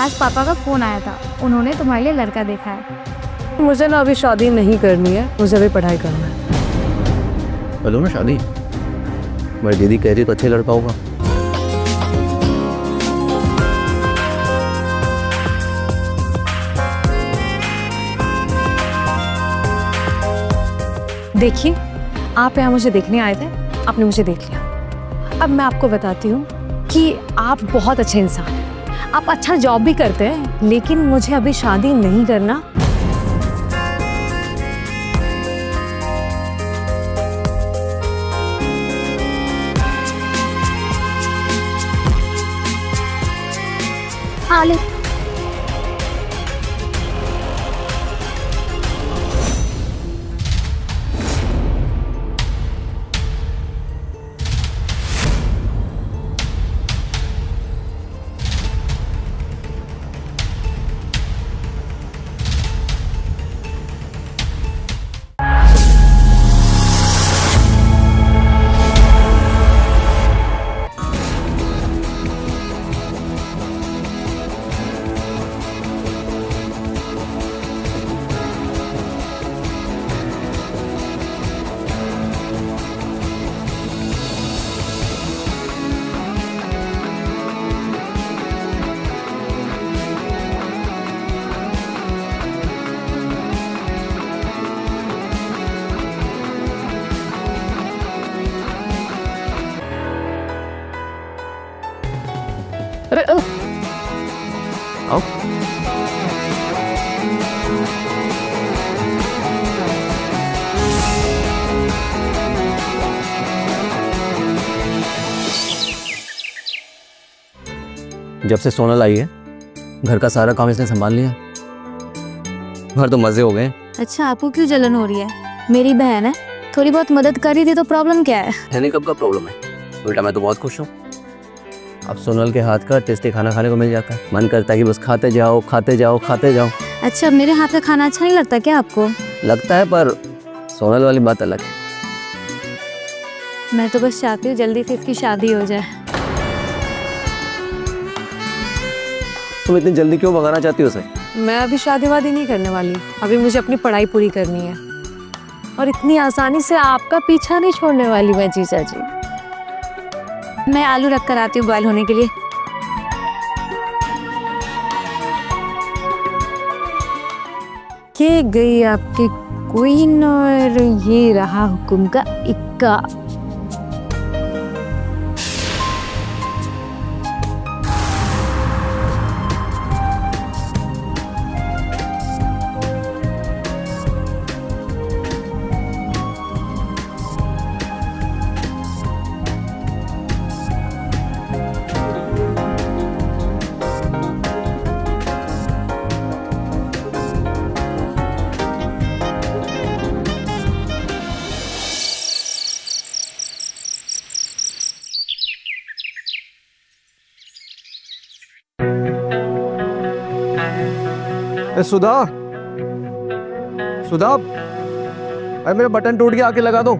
आज पापा का फ़ोन आया था, उन्होंने तुम्हारे लिए लड़का देखा है। मुझे ना अभी शादी नहीं करनी है, मुझे अभी पढ़ाई करना है। बोलो ना शादी, मेरी दीदी कह रही तो अच्छा लड़का होगा। देखिए, आप यहाँ मुझे देखने आए थे, आपने मुझे देख लिया। अब मैं आपको बताती हूँ कि आप बहुत अच्छे इंसान हैं, आप अच्छा जॉब भी करते हैं, लेकिन मुझे अभी शादी नहीं करना। हाँ ले। अरे आओ। जब से सोनल आई है, घर का सारा काम इसने संभाल लिया। घर तो मजे हो गए। अच्छा, आपको क्यों जलन हो रही है? मेरी बहन है, थोड़ी बहुत मदद कर ही दी तो प्रॉब्लम क्या है? हैनी कब का प्रॉब्लम है? उल्टा मैं तो बहुत खुश हूँ। अब सोनल के हाथ का टेस्टी खाना खाने को मिल जाता है। मन करता है कि बस खाते जाओ खाते जाओ खाते जाओ। अच्छा, मेरे हाथ का खाना अच्छा नहीं लगता क्या आपको? लगता है, पर सोनल वाली बात अलग है। मैं तो बस चाहती हूँ जल्दी से इसकी शादी हो जाए। तुम इतनी जल्दी क्यों भगाना चाहती हो उसे? मैं अभी शादी वादी नहीं करने वाली, अभी मुझे अपनी पढ़ाई पूरी करनी है, और इतनी आसानी से आपका पीछा नहीं छोड़ने वाली मैं जीजा जी। मैं आलू रख कर आती हूँ बॉयल होने के लिए। के गई आपकी क्वीन, और ये रहा हुक्म का इक्का। सुधा, सुधा, अरे मेरा बटन टूट गया, आके लगा दो।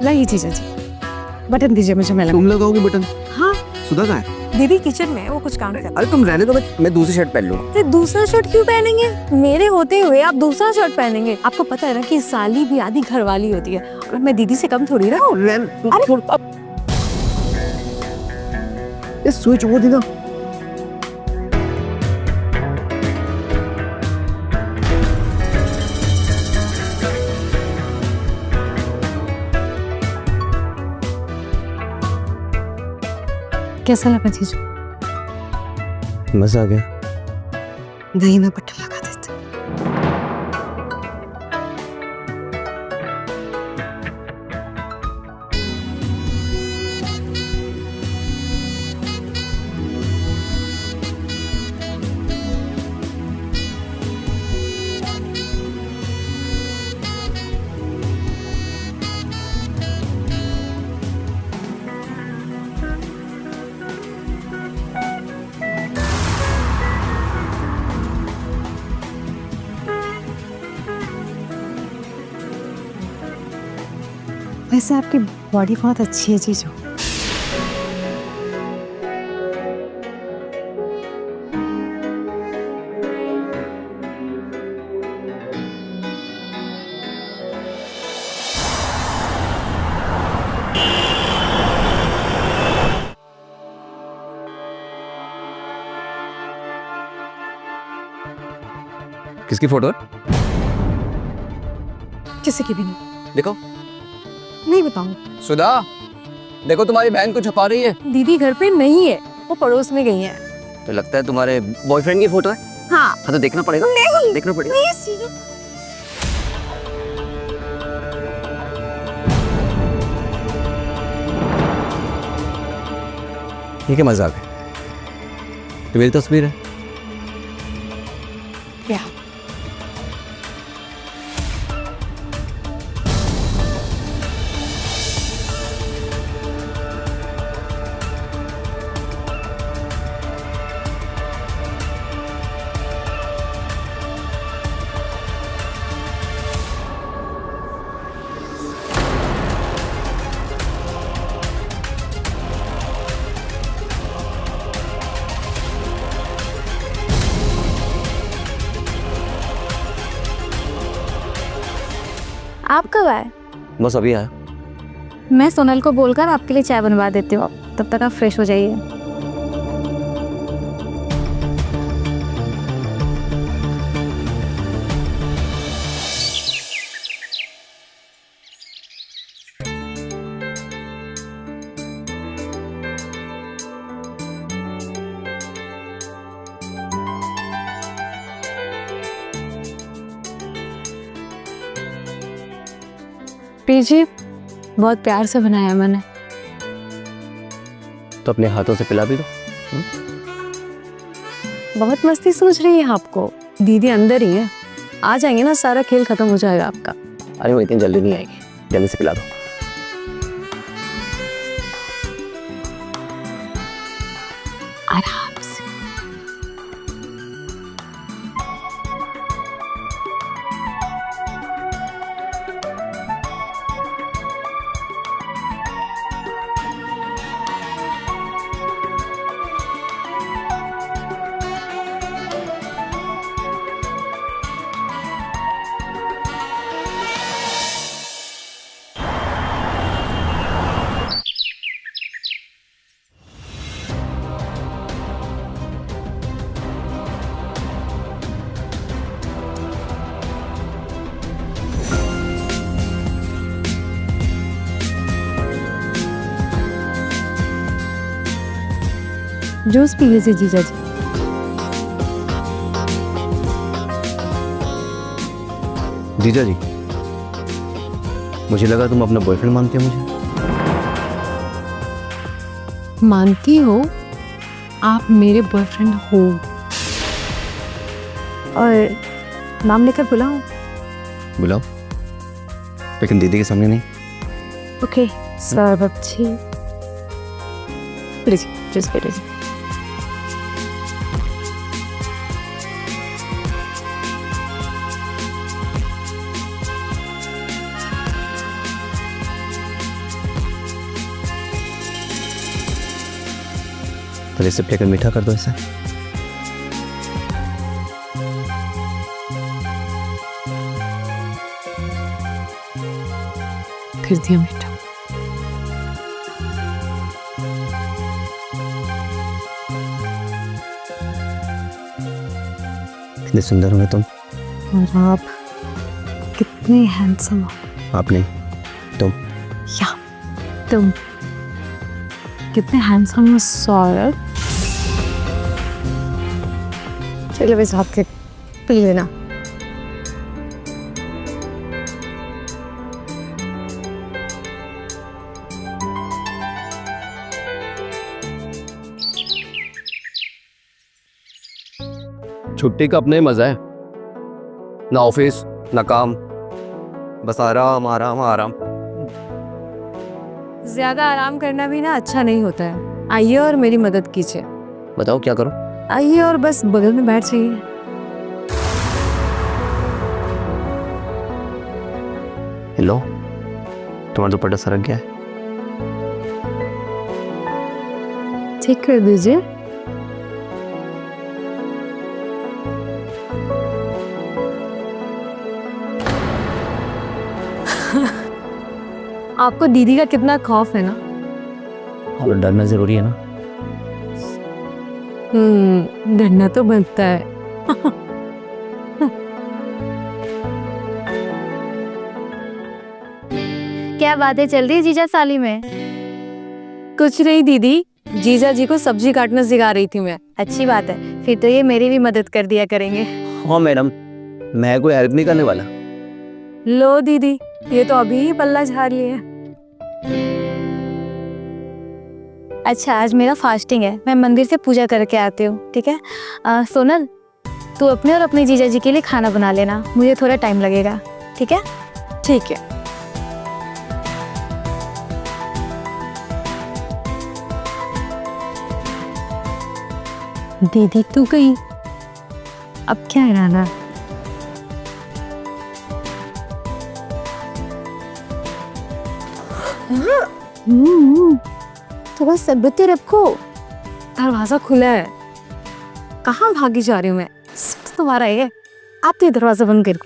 लाइए जीजा जी, बटन दीजिए मुझे, मैं तुम लगाओगी बटन? हाँ, सुधा कहाँ है? दीदी किचन में है, वो कुछ काम कर। अरे तुम रहने दो, मैं दूसरी शर्ट पहन लूंगा। अरे दूसरा शर्ट क्यों पहनेंगे? मेरे होते हुए आप दूसरा शर्ट पहनेंगे? आपको पता है ना कि साली भी आधी घरवाली होती है, और मैं दीदी से कम थोड़ी रहा हूँ। ये स्विच वो दीदा। कैसा लगा जीजू? मजा आ गया। दही में बटन लगा देते। वैसे आपकी बॉडी बहुत अच्छी है जीजू। किसकी फोटो है? किसी की भी नहीं। देखो नहीं बताऊंगी। सुधा, देखो तुम्हारी बहन को छुपा रही है। दीदी घर पे नहीं है, वो पड़ोस में गई है। तो लगता है तुम्हारे बॉयफ्रेंड की फोटो है। हाँ। तो देखना पड़ेगा। नहीं, देखना पड़ेगा। ये क्या मजाक है? तो मेरी तस्वीर है। क्या? आप कब आए? बस अभी आया। मैं सोनल को बोलकर आपके लिए चाय बनवा देती हूँ, तब तक आप फ्रेश हो जाइए। पीजिए, बहुत प्यार से बनाया मैंने। तो अपने हाथों से पिला भी दो। बहुत मस्ती सोच रही है आपको। दीदी अंदर ही है, आ जाएंगे ना, सारा खेल खत्म हो जाएगा आपका। अरे वो इतनी जल्दी नहीं आएगी, जल्दी से पिला दो। आराम से। जूस पी लीजिए जीजा जी। जीजा जी, मुझे लगा तुम अपना बॉयफ्रेंड मानते हो मुझे। मानती हो? आप मेरे बॉयफ्रेंड हो। और नाम लेकर बुलाओ। बुलाओ, लेकिन दीदी के सामने नहीं। ओके, सरबच्ची। लीजिए, जूस पी लीजिए। तो रेसिपी लेकर मीठा कर दो इसे। फिर दिया मीठा। कितने सुंदर होंगे तुम। और आप कितने हैंडसम हो। आप नहीं, तुम। या तुम कितने हैंडसम हो सौरभ। चलो बस आपके पी लेना। छुट्टी का अपना ही मजा है, ना ऑफिस ना काम, बस आराम आराम आराम। ज्यादा आराम करना भी ना अच्छा नहीं होता है। आइए और मेरी मदद कीजिए। बताओ क्या करो। आइए और बस बगल में बैठ जाइए। हेलो, तुम्हारा दुपट्टा सरक गया है। ठीक कर दीजिए। आपको दीदी का कितना खौफ है ना। और डरना जरूरी है ना। डरना तो बनता है। क्या बातें चल रही है जीजा साली में? कुछ नहीं दीदी, जीजा जी को सब्जी काटना सिखा रही थी मैं। अच्छी बात है, फिर तो ये मेरी भी मदद कर दिया करेंगे। हाँ मैडम, मैं कोई हेल्प नहीं करने वाला। लो दीदी, ये तो अभी ही पल्ला झाड़ लिए। अच्छा, आज मेरा फास्टिंग है, मैं मंदिर से पूजा करके आती हूँ, ठीक है? सोनल, तू अपने और अपने जीजा जी के लिए खाना बना लेना, मुझे थोड़ा टाइम लगेगा, ठीक है? ठीक है। दीदी तू गई, अब क्या इरादा? थोड़ा सब्र तो रखो। दरवाजा खुला है, कहाँ भागी जा रही हूँ मैं? सब तो तुम्हारा है, आप तो ये दरवाजा बंद कर।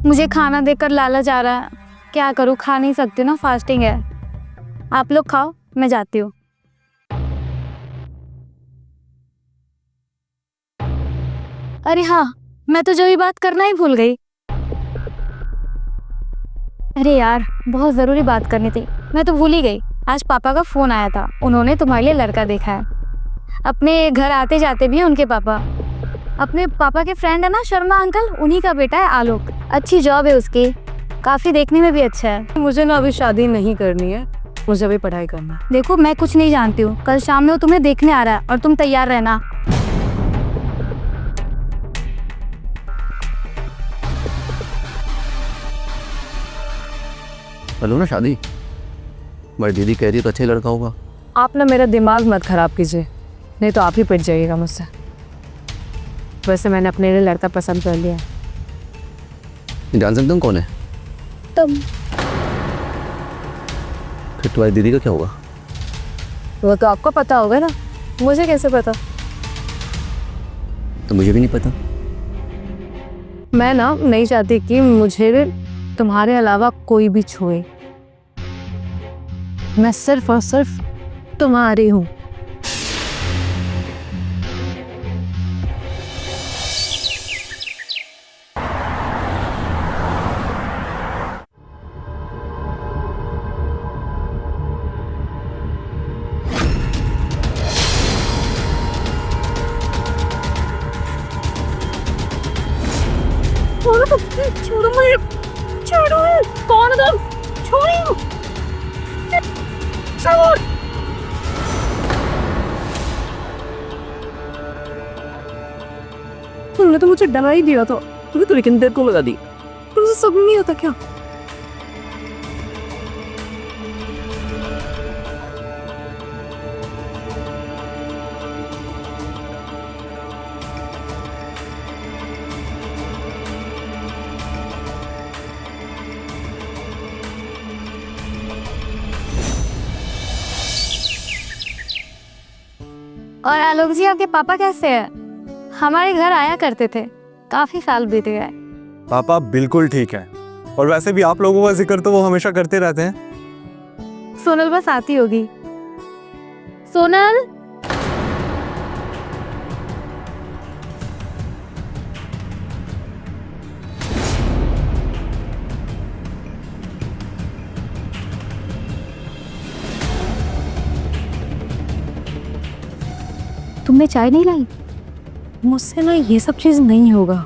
मुझे खाना देकर लालच आ रहा है, क्या करूँ? खा नहीं सकती ना, फास्टिंग है। आप लोग खाओ, मैं जाती हूँ। अरे हाँ, मैं तो जो भी बात करना ही भूल गई। अरे यार, बहुत ज़रूरी बात करनी थी, मैं तो भूल ही गई। आज पापा का फ़ोन आया था, उन्होंने तुम्हारे लिए लड़का देखा है। अपने घर आते जाते भी हैं उनके पापा। अपने पापा के फ्रेंड है ना शर्मा अंकल, उन्हीं का बेटा है आलोक। अच्छी जॉब है उसकी, काफ़ी देखने में भी अच्छा है। मुझे ना अभी शादी नहीं करनी है, मुझे अभी पढ़ाई करना है। देखो, मैं कुछ नहीं जानती हूँ, कल शाम में वो तुम्हें देखने आ रहा है और तुम तैयार रहना। हेलो ना शादी, बड़ी दीदी कह रही है तो अच्छा ही लड़का होगा। आप ना मेरा दिमाग मत खराब कीजिए, नहीं तो आप ही पिट जाइएगा मुझसे। वैसे मैंने अपने लिए लड़का पसंद कर लिया। जान सकता हूँ कौन है? तुम। फिर तुम्हारी दीदी का क्या होगा? वो तो आपको पता होगा ना, मुझे कैसे पता? तो मुझे भी नहीं पता। मैं ना नहीं चाहती कि मुझे तुम्हारे अलावा कोई भी छुए। मैं सिर्फ और सिर्फ तुम्हारी हूँ। छोड़ो मुझे, छोड़ो, कौन तुम? छोड़ो। तुमने तो मुझे डरा ही दिया था। तूने तो लेकिन देर को लगा दी। तुमसे सब नहीं होता क्या? और आलोक जी, आपके पापा कैसे हैं? हमारे घर आया करते थे, काफी साल बीत गए। पापा बिल्कुल ठीक है। और वैसे भी आप लोगों का जिक्र तो वो हमेशा करते रहते हैं। सोनल बस आती होगी। सोनल, तुमने चाय नहीं लाई? मुझसे ना ये सब चीज़ नहीं होगा।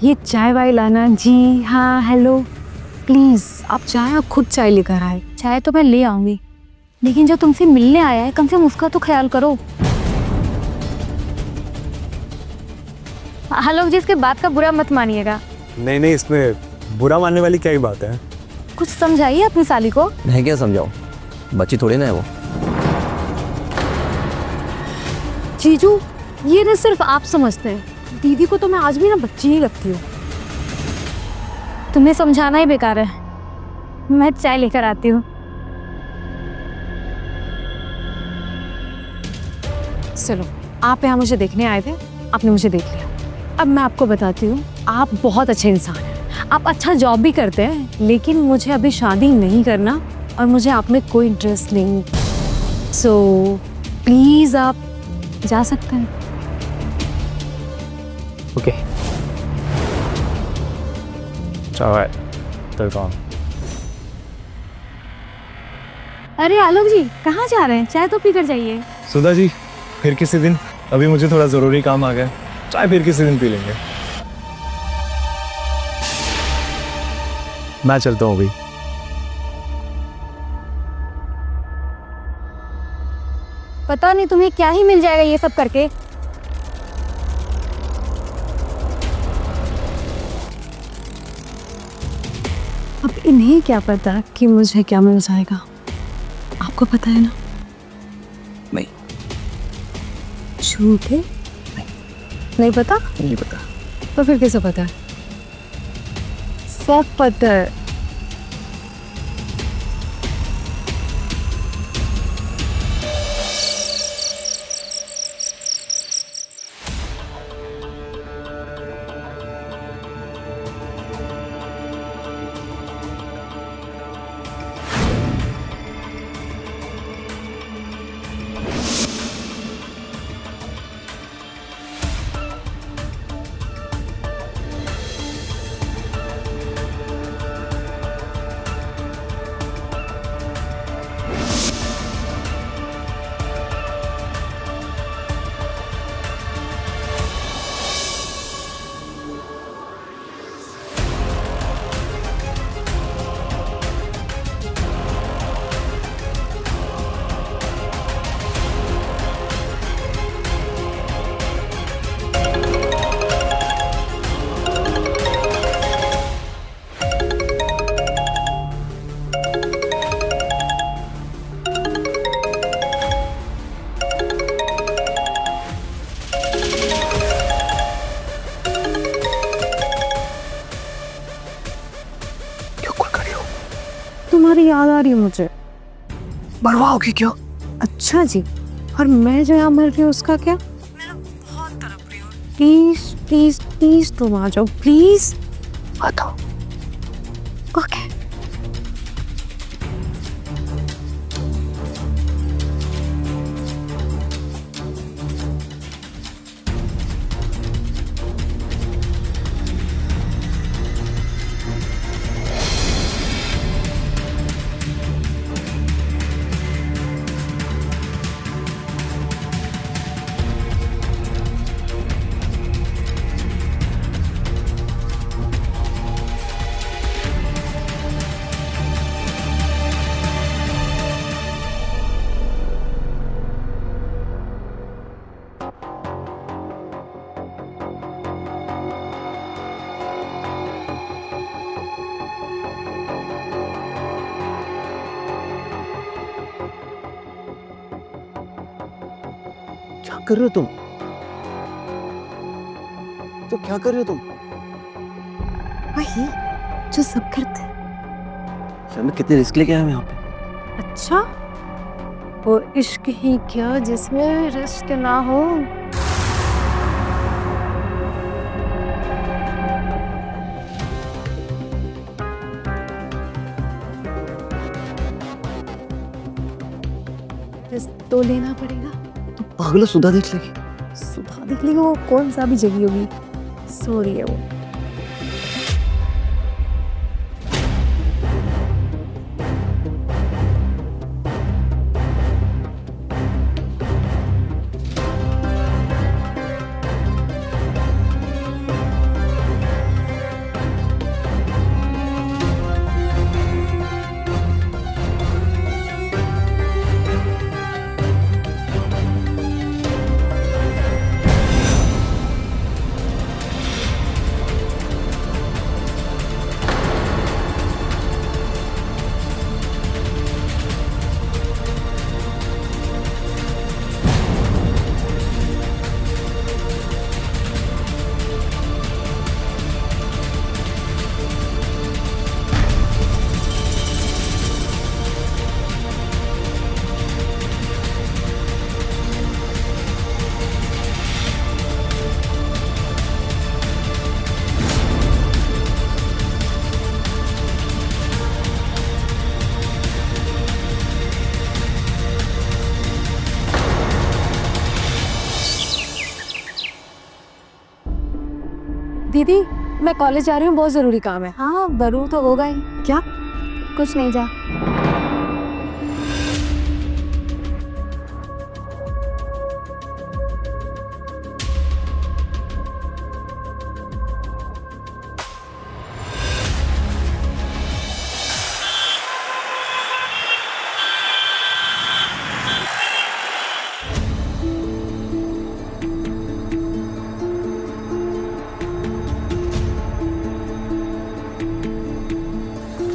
ये चाय वाय लाना, जी हाँ हेलो, प्लीज़ आप चाय आप खुद चाय लेकर आए। चाय तो मैं ले आऊंगी, लेकिन जो तुमसे मिलने आया है कम से कम उसका तो ख्याल करो। आलोक जी, इसके बात का बुरा मत मानिएगा। नहीं नहीं, इसमें बुरा मानने वाली क्या ही बात है। कुछ समझाइए अपनी साली को। मैं क्या समझाऊं, बच्ची थोड़ी ना है वो। जीजू, ये ना सिर्फ आप समझते हैं। दीदी को तो मैं आज भी ना बच्ची ही लगती हूँ। तुम्हें समझाना ही बेकार है। मैं चाय लेकर आती हूँ। चलो, आप यहाँ मुझे देखने आए थे, आपने मुझे देख लिया। अब मैं आपको बताती हूँ, आप बहुत अच्छे इंसान हैं, आप अच्छा जॉब भी करते हैं, लेकिन मुझे अभी शादी नहीं करना और मुझे आप में कोई इंटरेस्ट नहीं। सो प्लीज़ आप जा सकते हैं। ओके, चाय तो काम। अरे आलोक जी, कहाँ जा रहे हैं? चाय तो पीकर जाइए। सुधा जी, फिर किसी दिन, अभी मुझे थोड़ा ज़रूरी काम आ गया। चाय फिर किसी दिन पी लेंगे। मैं चलता हूँ अभी। पता नहीं तुम्हें क्या ही मिल जाएगा ये सब करके। अब इन्हें क्या पता कि मुझे क्या मिल जाएगा? आपको पता है ना? नहीं। झूठ है? नहीं पता? नहीं पता। तो फिर कैसे पता है? सब पता है। तुम्हारी याद आ रही है मुझे। मरवाओगे क्या? अच्छा जी, और मैं जो यहाँ मर रही हूँ उसका क्या? मैं बहुत तड़प रही हूँ। प्लीज प्लीज प्लीज तुम आ जाओ प्लीज। आता हूँ। ओके। क्या कर रहे हो तुम? तो क्या कर रहे हो तुम? वही जो सब करते हैं। यार मैं कितने रिस्क लेके आया हूँ यहाँ पे। अच्छा, वो इश्क ही क्या जिसमें रिस्क ना हो। रिस्क तो लेना पड़ेगा। पागल सुधा देख लेगी। सुधा देख ली, वो कौन सा भी जगी होगी, सो रही है वो। दीदी, मैं कॉलेज जा रही हूँ, बहुत जरूरी काम है। हाँ जरूर तो होगा ही। क्या? कुछ नहीं, जा।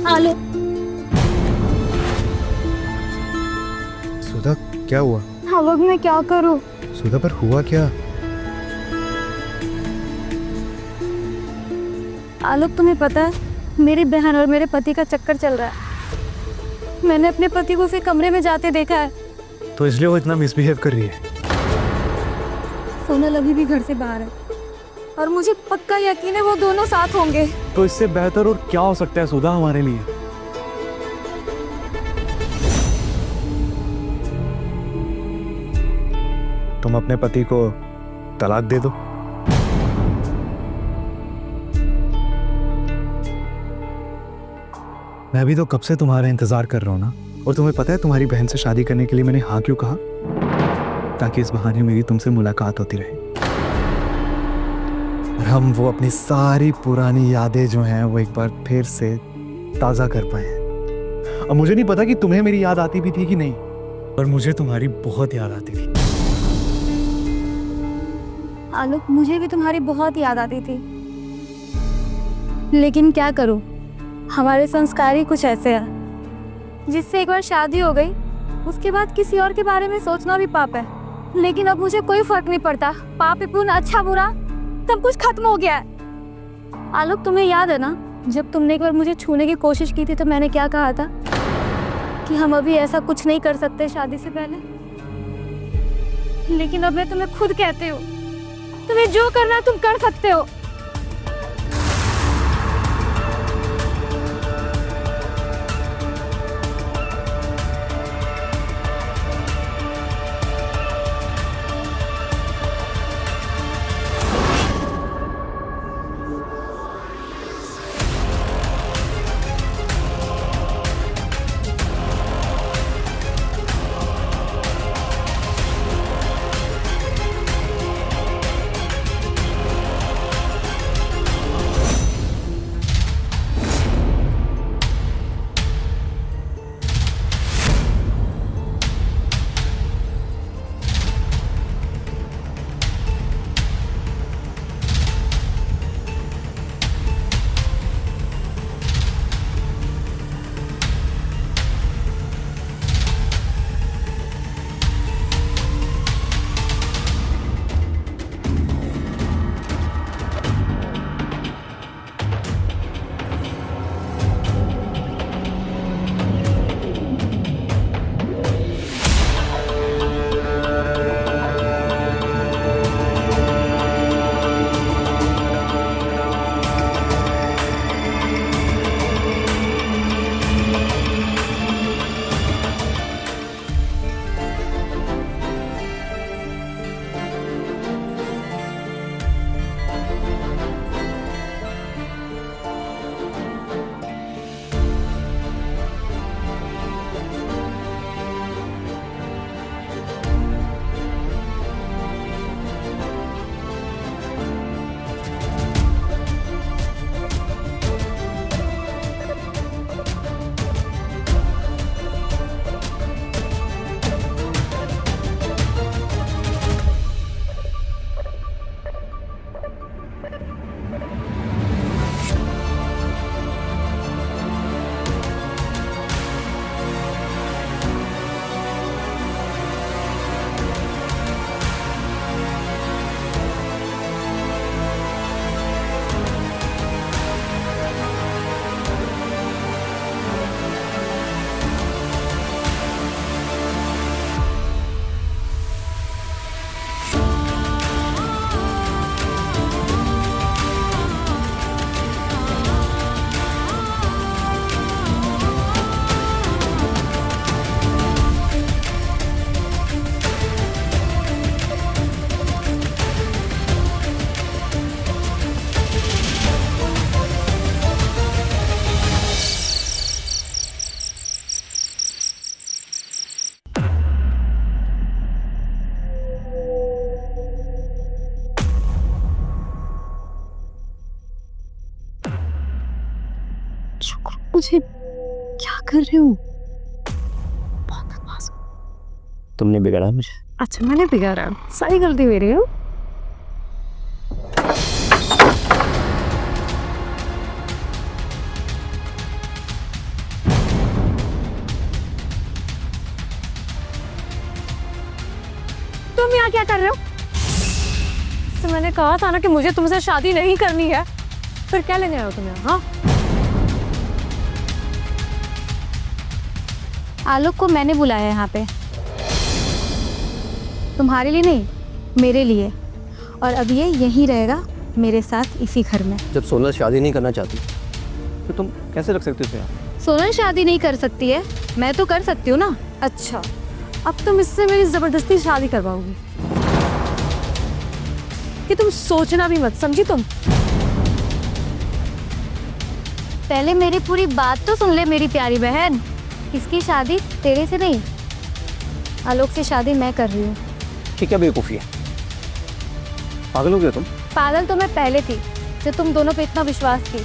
आलो। सुधा क्या हुआ? हाँ मैं क्या करूँ? सुधा पर हुआ क्या? आलोक, तुम्हें पता है मेरी बहन और मेरे पति का चक्कर चल रहा है। मैंने अपने पति को उसे कमरे में जाते देखा है। तो इसलिए वो इतना मिसबिहेव कर रही है। सोनल अभी भी घर से बाहर है और मुझे पक्का यकीन है वो दोनों साथ होंगे। तो इससे बेहतर और क्या हो सकता है सुधा हमारे लिए? तुम अपने पति को तलाक दे दो। मैं भी तो कब से तुम्हारा इंतजार कर रहा हूं ना। और तुम्हें पता है तुम्हारी बहन से शादी करने के लिए मैंने हाँ क्यों कहा? ताकि इस बहाने मेरी तुमसे मुलाकात होती रहे और हम वो अपनी सारी पुरानी यादें जो हैं वो एक बार फिर से ताज़ा कर पाए। अब मुझे नहीं पता कि तुम्हें मेरी याद आती भी थी कि नहीं, पर मुझे तुम्हारी बहुत याद आती थी। आलोक, मुझे भी तुम्हारी बहुत याद आती थी, लेकिन क्या करूं, हमारे संस्कार ही कुछ ऐसे हैं जिससे एक बार शादी हो गई उसके बाद किसी और के बारे में सोचना भी पाप है। लेकिन अब मुझे कोई फर्क नहीं पड़ता, पाप पुण्य अच्छा बुरा सब कुछ खत्म हो गया है। आलोक, तुम्हें याद है ना जब तुमने एक बार मुझे छूने की कोशिश की थी तो मैंने क्या कहा था कि हम अभी ऐसा कुछ नहीं कर सकते शादी से पहले। लेकिन अब मैं तुम्हें खुद कहती हूँ तुम्हें जो करना है तुम कर सकते हो। मुझे क्या कर रहे हो? बहुत बदमाश हो। तुमने बिगाड़ा मुझे। अच्छा मैंने बिगाड़ा, सारी गलती मेरी है। तुम यहाँ क्या कर रहे हो? तो मैंने कहा था ना कि मुझे तुमसे शादी नहीं करनी है, फिर क्या लेने आए हो तुम यहाँ? हाँ आलोक को मैंने बुलाया है यहाँ पे, तुम्हारे लिए नहीं, मेरे लिए। और अब ये यहीं रहेगा मेरे साथ इसी घर में। जब सोनल शादी नहीं करना चाहती तो तुम कैसे रख सकते हो उसे यहाँ? सोनल शादी नहीं कर सकती है, मैं तो कर सकती हूँ ना। अच्छा अब तुम इससे मेरी जबरदस्ती शादी करवाओगी? कि तुम सोचना भी मत, समझी तुम? पहले मेरी पूरी बात तो सुन ले मेरी प्यारी बहन। इसकी शादी तेरे से नहीं, आलोक से शादी मैं कर रही हूँ। ठीक है बेवकूफ़ी है, पागल हो गए तुम? पागल तो मैं पहले थी जब तुम दोनों पे इतना विश्वास थी,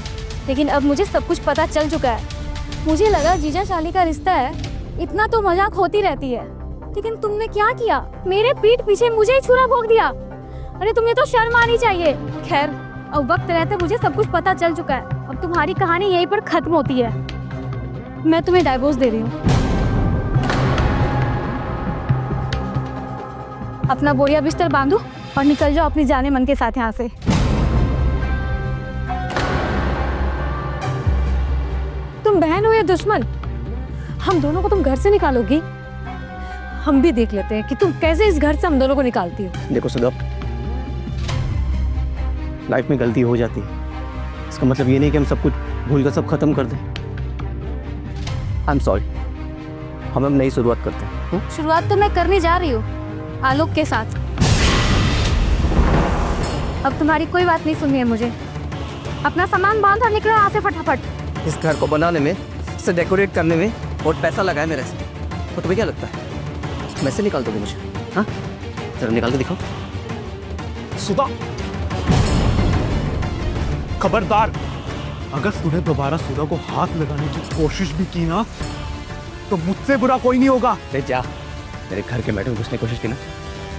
लेकिन अब मुझे सब कुछ पता चल चुका है। मुझे लगा जीजा शाली का रिश्ता है, इतना तो मजाक होती रहती है, लेकिन तुमने क्या किया? मेरे पीठ पीछे मुझे ही छुरा भोंक दिया। अरे तुम्हें तो शर्म आनी चाहिए। खैर अब वक्त रहते मुझे सब कुछ पता चल चुका है, अब तुम्हारी कहानी यहीं पर खत्म होती है। मैं तुम्हें डाइवोर्स दे रही हूँ। अपना बोरिया बिस्तर बांधो और निकल जाओ अपनी जाने मन के साथ यहाँ से। तुम बहन हो या दुश्मन? हम दोनों को तुम घर से निकालोगी? हम भी देख लेते हैं कि तुम कैसे इस घर से हम दोनों को निकालती हो। देखो सुधा, लाइफ में गलती हो जाती है, इसका मतलब ये नहीं कि हम सब कुछ भूल कर सब खत्म कर दें। आई एम सॉरी, हम नई शुरुआत करते हैं। शुरुआत तो मैं करने जा रही हूँ आलोक के साथ। अब तुम्हारी कोई बात नहीं सुननी है मुझे। अपना सामान बांध और निकलो यहाँ से फटाफट। इस घर को बनाने में, इसे डेकोरेट करने में बहुत पैसा लगा है मेरे से। तो तुम्हें क्या लगता है मैं से निकाल दोगे मुझे? हाँ, जरा निकाल के दिखाओ। सुधा, खबरदार, अगर तूने दोबारा सुधा को हाथ लगाने की कोशिश भी की ना तो मुझसे बुरा कोई नहीं होगा। अरे जा, मेरे घर के मैटर में घुसने की कोशिश की ना,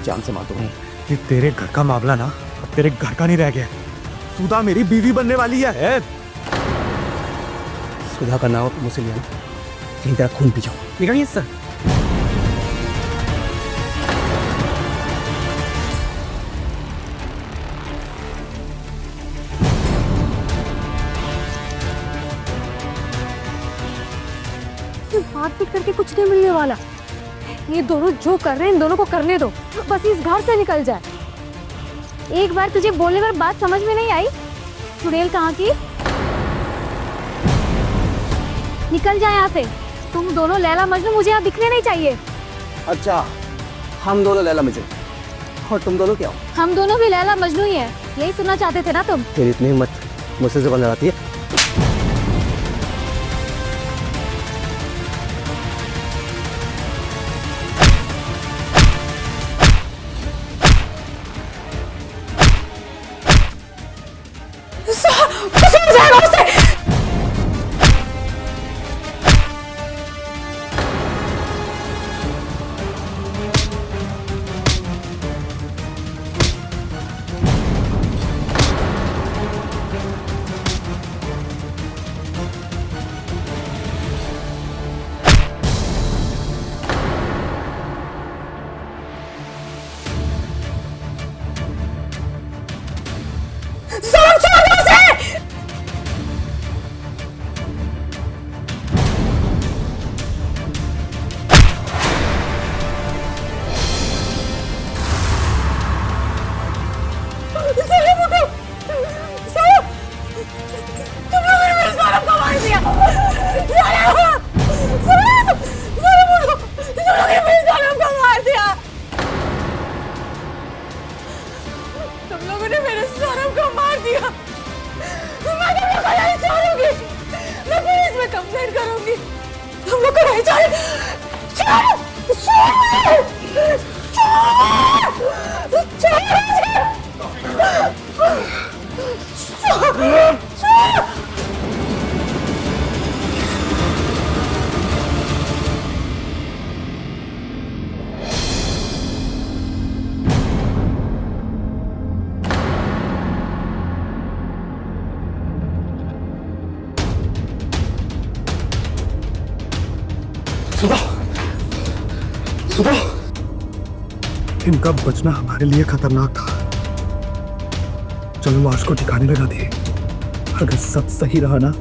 जान से मार दूंगा। ये तेरे घर का मामला ना अब तेरे घर का नहीं रह गया। सुधा मेरी बीवी बनने वाली है। सुधा का नाम मुझसे लिया, यही तेरा खून पी जाओ। निकालिए सर। मारपीट करके कुछ नहीं मिलने वाला। ये दोनों जो कर रहे हैं इन दोनों को करने दो, बस इस घर से निकल जाए। एक बार तुझे बोलने पर बात समझ में नहीं आई? चुड़ैल कहाँ की? निकल जाए यहाँ से। तुम दोनों लैला मजनू मुझे यहाँ दिखने नहीं चाहिए। अच्छा, हम दोनों लैला मजनू और तुम दोनों क्या हो? हम दोनों भी लैला मजनू ही हैं। यही सुनना चाहते थे ना तुम? तेरी इतनी हिम्मत मुझसे जुबान लड़ाती है? सुधा, सुधा, इनका बचना हमारे लिए खतरनाक था। चलो लाश को ठिकाने लगा दिए। अगर सब सही रहा ना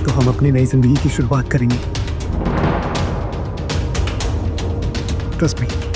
तो हम अपनी नई जिंदगी की शुरुआत करेंगे। Trust me.